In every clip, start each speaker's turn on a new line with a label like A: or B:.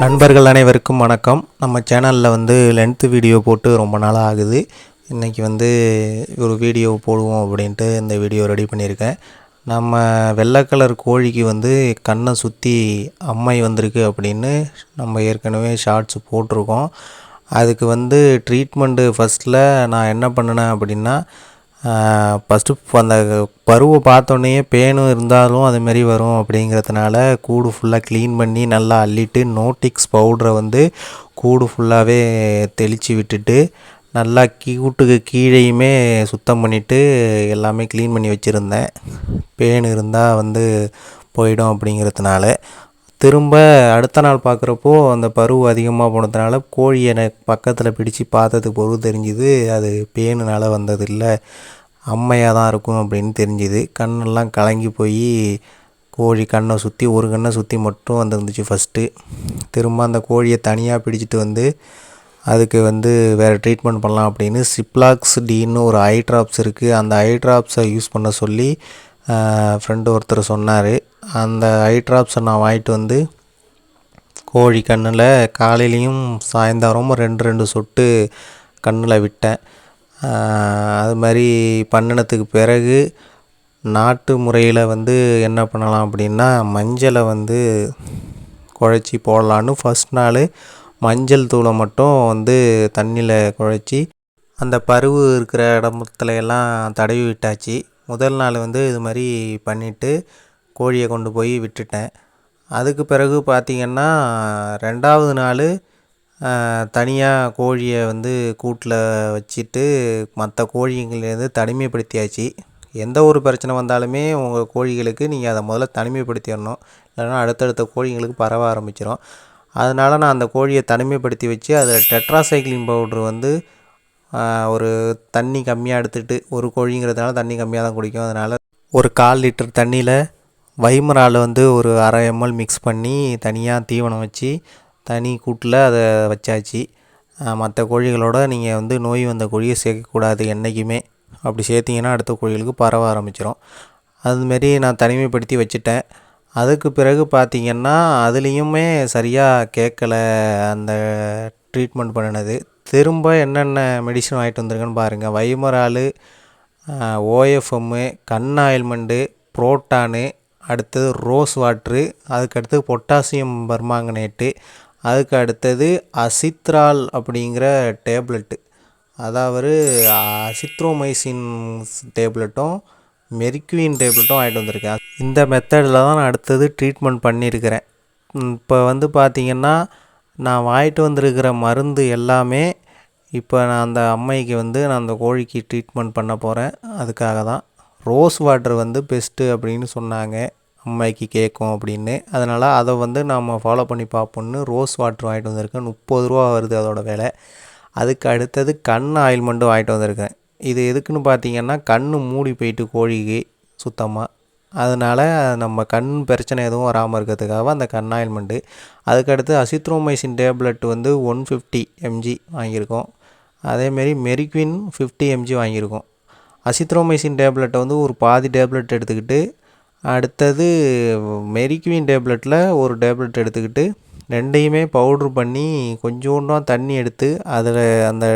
A: நண்பர்கள் அனைவருக்கும் வணக்கம். நம்ம சேனலில் லென்த்து வீடியோ போட்டு ரொம்ப நாளாக ஆகுது. இன்றைக்கி ஒரு வீடியோ போடுவோம் அப்படின்ட்டு இந்த வீடியோ ரெடி பண்ணியிருக்கேன். நம்ம வெள்ளை கலர் கோழிக்கு கண்ணை சுற்றி அம்மை வந்திருக்கு அப்படின்னு நம்ம ஏற்கனவே ஷார்ட்ஸ் போட்டிருக்கோம். அதுக்கு ட்ரீட்மெண்ட்டு ஃபஸ்ட்டில் நான் என்ன பண்ணினேன் அப்படின்னா, ஃபஸ்ட்டு அந்த பருவை பார்த்தோன்னே பேனும் இருந்தாலும் அதுமாரி வரும் அப்படிங்கிறதுனால கூடு ஃபுல்லாக க்ளீன் பண்ணி நல்லா அள்ளிட்டு நோட்டிக்ஸ் பவுடரை கூடு ஃபுல்லாகவே தெளித்து விட்டுட்டு நல்லா கூட்டுக்கு கீழேயுமே சுத்தம் பண்ணிவிட்டு எல்லாமே க்ளீன் பண்ணி வச்சுருந்தேன். பேன் இருந்தால் போயிடும் அப்படிங்கிறதுனால. திரும்ப அடுத்த நாள் பார்க்குறப்போ அந்த பருவு அதிகமாக போனதுனால கோழியை பக்கத்தில் பிடிச்சி பார்த்ததுக்கு பொருள் தெரிஞ்சுது அது பேனுனால் வந்தது இல்லை, அம்மையாக தான் இருக்கும் அப்படின்னு தெரிஞ்சுது. கண்ணெல்லாம் கலங்கி போய் கோழி கண்ணை சுற்றி ஒரு கண்ணை சுற்றி மட்டும் வந்துருந்துச்சு ஃபஸ்ட்டு. திரும்ப அந்த கோழியை தனியாக பிடிச்சிட்டு அதுக்கு வேறு ட்ரீட்மெண்ட் பண்ணலாம் அப்படின்னு சிப்லாக்ஸ் டின்னு ஒரு ஐ ட்ராப்ஸ் இருக்குது. அந்த ஐ ட்ராப்ஸை யூஸ் பண்ண சொல்லி ஃப்ரெண்டு ஒருத்தர் சொன்னார். அந்த ஐ ட்ராப்ஸை நான் வாங்கிட்டு கோழி கண்ணில் காலையிலையும் சாயந்தரமும் 2 சொட்டு கண்ணில் விட்டேன். அது மாதிரி பண்ணினதுக்கு பிறகு நாட்டு முறையில் என்ன பண்ணலாம் அப்படின்னா, மஞ்சளை குழச்சி போடலான்னு ஃபஸ்ட் நாள் மஞ்சள் தூளை மட்டும் தண்ணியில் குழச்சி அந்த பருவு இருக்கிற இடத்துல எல்லாம் தடவி விட்டாச்சு. முதல் நாள் இது மாதிரி பண்ணிவிட்டு கோழியை கொண்டு போய் விட்டுட்டேன். அதுக்கு பிறகு பார்த்திங்கன்னா 2வது நாள் தனியாக கோழியை கூட்டில் வச்சுட்டு மற்ற கோழிங்கள்லேருந்து தனிமைப்படுத்தியாச்சு. எந்த ஒரு பிரச்சனை வந்தாலுமே உங்கள் கோழிகளுக்கு நீங்கள் அதை முதல்ல தனிமைப்படுத்திடணும், இல்லைன்னா அடுத்தடுத்த கோழிங்களுக்கு பரவ ஆரம்பிச்சிடும். அதனால் நான் அந்த கோழியை தனிமைப்படுத்தி வச்சு அதில் டெட்ராசைக்ளின் பவுட்ரு ஒரு தண்ணி கம்மியாக எடுத்துகிட்டு, ஒரு கோழிங்கிறதுனால தண்ணி கம்மியாக தான் குடிக்கும், அதனால் ஒரு 1/4 லிட்டர் தண்ணியில் வைமரால் ஒரு 1/2 ml மிக்ஸ் பண்ணி தனியாக தீவனம் வச்சு தனி கூட்டில் அதை வச்சாச்சு. மற்ற கோழிகளோட நீங்கள் நோய் வந்த கோழியை சேர்க்கக்கூடாது என்றைக்குமே. அப்படி சேர்த்திங்கன்னா அடுத்த கோழிகளுக்கு பரவ ஆரம்பிச்சிடும். அதுமாரி நான் தனிமைப்படுத்தி வச்சுட்டேன். அதுக்கு பிறகு பார்த்திங்கன்னா அதுலேயுமே சரியாக கேட்கலை அந்த ட்ரீட்மெண்ட் பண்ணினது. திரும்ப என்னென்ன மெடிசன் வாங்கிட்டு வந்திருக்கேன்னு பாருங்கள். வைமரால், ஓஎஃப்எம்மு, கண் ஆயில்மெண்ட்டு, புரோட்டானு, அடுத்தது ரோஸ் வாட்ரு, அதுக்கடுத்து பொட்டாசியம் பர்மாங்கனேட்டு, அதுக்கு அடுத்தது அசித்ரால் அப்படிங்கிற டேப்லெட்டு, அதாவது அசித்ரோமைசின் டேப்லெட்டும் மெர்க்யூரின் டேப்லெட்டும் வாங்கிட்டு வந்திருக்கேன். இந்த மெத்தடில் தான் நான் அடுத்தது ட்ரீட்மெண்ட் பண்ணியிருக்கிறேன். இப்போ பார்த்திங்கன்னா நான் வாங்கிட்டு வந்திருக்கிற மருந்து எல்லாமே இப்போ நான் அந்த அம்மைக்கு நான் அந்த கோழிக்கு ட்ரீட்மெண்ட் பண்ண போகிறேன். அதுக்காக தான் ரோஸ் வாட்ரு பெஸ்ட்டு அப்படின்னு சொன்னாங்க, அம்மைக்கு கேட்கும் அப்படின்னு. அதனால் அதை நம்ம ஃபாலோ பண்ணி பார்ப்போன்னு ரோஸ் வாட்ரு வாங்கிட்டு வந்திருக்கேன். 30 ரூபா வருது அதோட விலை. அதுக்கு அடுத்தது கண் ஆயில்மெண்ட்டும் வாங்கிட்டு வந்திருக்கேன். இது எதுக்குன்னு பார்த்திங்கன்னா கண் மூடி போயிட்டு கோழிக்கு சுத்தமாக, அதனால் நம்ம கண் பிரச்சனை எதுவும் வராமல் இருக்கிறதுக்காக அந்த கண் ஆயில்மெண்ட்டு. அதுக்கடுத்து அசித்ரோமைசின் டேப்லெட் 150 mg வாங்கியிருக்கோம். அதேமாரி மெர்க்யூரின் 50 mg வாங்கியிருக்கோம். அசித்ரோமைசின் டேப்லெட்டை ஒரு பாதி டேப்லெட் எடுத்துக்கிட்டு, அடுத்தது மெர்க்யூரின் டேப்லெட்டில் ஒரு டேப்லெட் எடுத்துக்கிட்டு, ரெண்டையுமே பவுட்ரு பண்ணி கொஞ்சோண்டா தண்ணி எடுத்து அதில் அந்த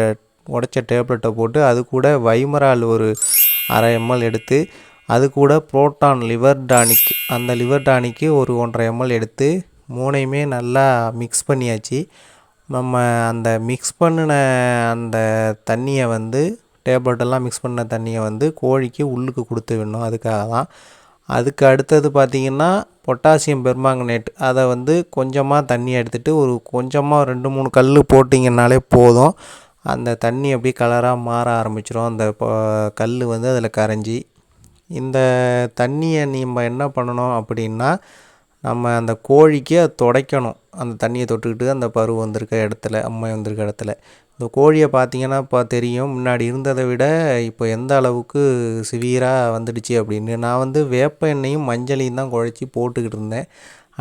A: உடைச்ச டேப்லெட்டை போட்டு அது கூட வைமரால் ஒரு 1/2 ml எடுத்து, அது கூட புரோட்டான் லிவர் டானிக், அந்த லிவர் டானிக்கு ஒரு 1.5 ml எடுத்து 3யுமே நல்லா மிக்ஸ் பண்ணியாச்சு. நம்ம அந்த மிக்ஸ் பண்ணின அந்த தண்ணியை டேப்லெட்டெல்லாம் மிக்ஸ் பண்ண தண்ணியை கோழிக்கு உள்ளுக்கு கொடுத்து விடணும். அதுக்காக தான். அதுக்கு அடுத்தது பார்த்திங்கன்னா பொட்டாசியம் பெர்மாங்கனேட், அதை கொஞ்சமாக தண்ணி எடுத்துகிட்டு ஒரு கொஞ்சமாக 2-3 கல் போட்டிங்கன்னாலே போதும். அந்த தண்ணி அப்படியே கலராக மாற ஆரம்பிச்சிடும். அந்த கல் அதில் கரைஞ்சி. இந்த தண்ணியை நம்ம என்ன பண்ணணும் அப்படின்னா, நம்ம அந்த கோழிக்கு அதை துடைக்கணும். அந்த தண்ணியை தொட்டுக்கிட்டு அந்த பரு வந்திருக்க இடத்துல, அம்மை வந்திருக்க இடத்துல. இந்த கோழியை பார்த்திங்கன்னா இப்போ தெரியும், முன்னாடி இருந்ததை விட இப்போ எந்த அளவுக்கு சிவியராக வந்துடுச்சு அப்படின்னு. நான் வேப்ப எண்ணெயும் மஞ்சளையும் தான் குழச்சி போட்டுக்கிட்டு இருந்தேன்.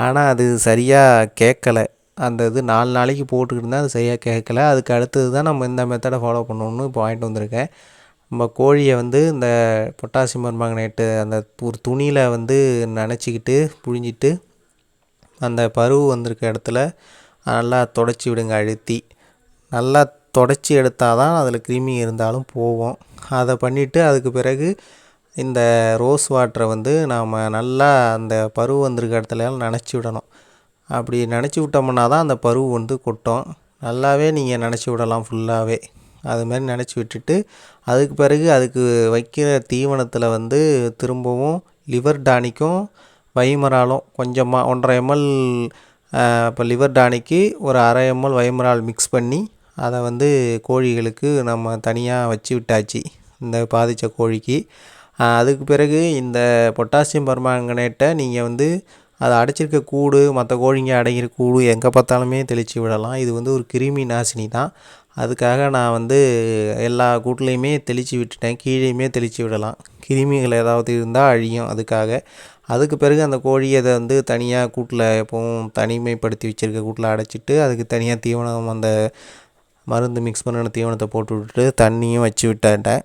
A: ஆனால் அது சரியாக கேட்கலை. அந்த இது 4 நாளைக்கு போட்டுக்கிட்டு இருந்தேன், அது சரியாக கேட்கலை. அதுக்கு அடுத்தது தான் நம்ம இந்த மெத்தடை ஃபாலோ பண்ணணுன்னு இப்போ வாங்கிட்டு வந்திருக்கேன். நம்ம கோழியை இந்த பொட்டாசியம் பெர்மாங்கனேட்டு அந்த ஒரு துணியில் நனைச்சிக்கிட்டு புழிஞ்சிட்டு அந்த பருவு வந்திருக்க இடத்துல நல்லா தொடச்சி விடுங்க அழுத்தி. நல்லா தொடச்சி எடுத்தால் தான் அதில் கிருமி இருந்தாலும் போகும். அதை பண்ணிவிட்டு அதுக்கு பிறகு இந்த ரோஸ் வாட்டரை வந்து நாம் நல்லா அந்த பருவு வந்திருக்க இடத்துலலாம் நனைச்சி விடணும். அப்படி நனைச்சி விட்டோம்னா தான் அந்த பருவு வந்து கொட்டும். நல்லாவே நீங்கள் நனைச்சி விடலாம் ஃபுல்லாகவே. அதுமாதிரி நனைச்சி விட்டுட்டு அதுக்கு பிறகு அதுக்கு வைக்கிற தீவனத்தில் வந்து திரும்பவும் லிவர் டானிக்கும் வைமராலும் கொஞ்சமாக 1.5 ml. இப்போ லிவர் டானிக்கு ஒரு 1/2 ml வைமரால் மிக்ஸ் பண்ணி அதை வந்து கோழிகளுக்கு நம்ம தனியாக வச்சு விட்டாச்சு, இந்த பாதித்த கோழிக்கு. அதுக்கு பிறகு இந்த பொட்டாசியம் பர்மாங்கனேட்டை நீங்கள் வந்து அதை அடைச்சிருக்க கூடு, மற்ற கோழிங்க அடைக்கிற கூடு எங்கே பார்த்தாலுமே தெளித்து விடலாம். இது வந்து ஒரு கிருமி நாசினி தான். அதுக்காக நான் வந்து எல்லா கூட்லேயுமே தெளித்து விட்டுட்டேன். கீழேயுமே தெளித்து விடலாம், கிருமிகள் ஏதாவது இருந்தால் அழியும். அதுக்கு பிறகு அந்த கோழி அதை வந்து தனியாக கூட்டில் எப்போவும் தனிமைப்படுத்தி வச்சுருக்க கூட்டில் அடைச்சிட்டு அதுக்கு தனியாக தீவனம், அந்த மருந்து மிக்ஸ் பண்ணின தீவனத்தை போட்டு விட்டுட்டு தண்ணியும் வச்சு விட்டேன்.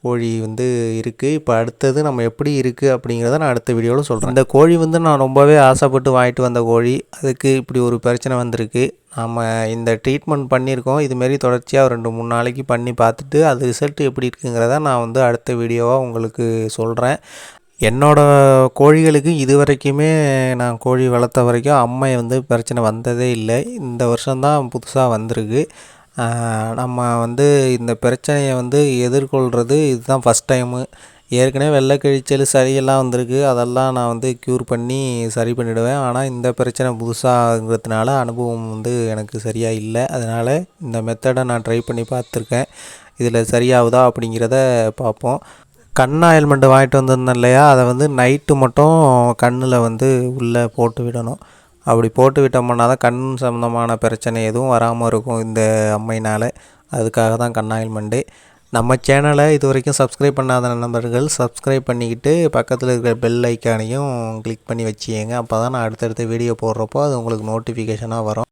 A: கோழி வந்து இருக்குது. இப்போ அடுத்தது நம்ம எப்படி இருக்குது அப்படிங்கிறத நான் அடுத்த வீடியோவில் சொல்கிறேன். இந்த கோழி வந்து நான் ரொம்பவே ஆசைப்பட்டு வாங்கிட்டு வந்த கோழி. அதுக்கு இப்படி ஒரு பிரச்சனை வந்திருக்கு. நம்ம இந்த ட்ரீட்மெண்ட் பண்ணியிருக்கோம். இதுமாரி தொடர்ச்சியாக 2-3 நாளைக்கு பண்ணி பார்த்துட்டு அது ரிசல்ட் எப்படி இருக்குங்கிறத நான் வந்து அடுத்த வீடியோவாக உங்களுக்கு சொல்கிறேன். என்னோடய கோழிகளுக்கு இது வரைக்குமே நான் கோழி வளர்த்த வரைக்கும் அம்மை வந்து பிரச்சனை வந்ததே இல்லை. இந்த வருஷம்தான் புதுசாக வந்திருக்கு. நம்ம வந்து இந்த பிரச்சனையை வந்து எதிர்கொள்கிறது இதுதான் ஃபஸ்ட் டைமு. ஏற்கனவே வெள்ளை கழிச்சல் சளியெல்லாம் வந்திருக்கு. அதெல்லாம் நான் வந்து க்யூர் பண்ணி சரி பண்ணிவிடுவேன். ஆனால் இந்த பிரச்சனை புதுசாகிறதுனால அனுபவம் வந்து எனக்கு சரியாக இல்லை. அதனால் இந்த மெத்தடை நான் ட்ரை பண்ணி பார்த்துருக்கேன். இதில் சரியாகுதா அப்படிங்கிறத பார்ப்போம். கண் ஆயில்மெண்ட் வாங்கிட்டு வந்திருந்தேன் இல்லையா, அதை வந்து நைட்டு மட்டும் கண்ணில் வந்து உள்ளே போட்டு விடணும். அப்படி போட்டு விட்டோம்னா தான் கண் சம்மந்தமான பிரச்சனை எதுவும் வராமல் இருக்கும் இந்த அம்மையினால். அதுக்காக தான் கண் ஆயில்மெண்ட்டு. நம்ம சேனலை இது வரைக்கும் சப்ஸ்கிரைப் பண்ணாத நண்பர்கள் சப்ஸ்கிரைப் பண்ணிக்கிட்டு பக்கத்தில் இருக்கிற பெல் ஐக்கானையும் கிளிக் பண்ணி வச்சுக்கங்க. அப்போ தான் நான் அடுத்தடுத்த வீடியோ போடுறப்போ அது உங்களுக்கு நோட்டிஃபிகேஷனாக வரும்.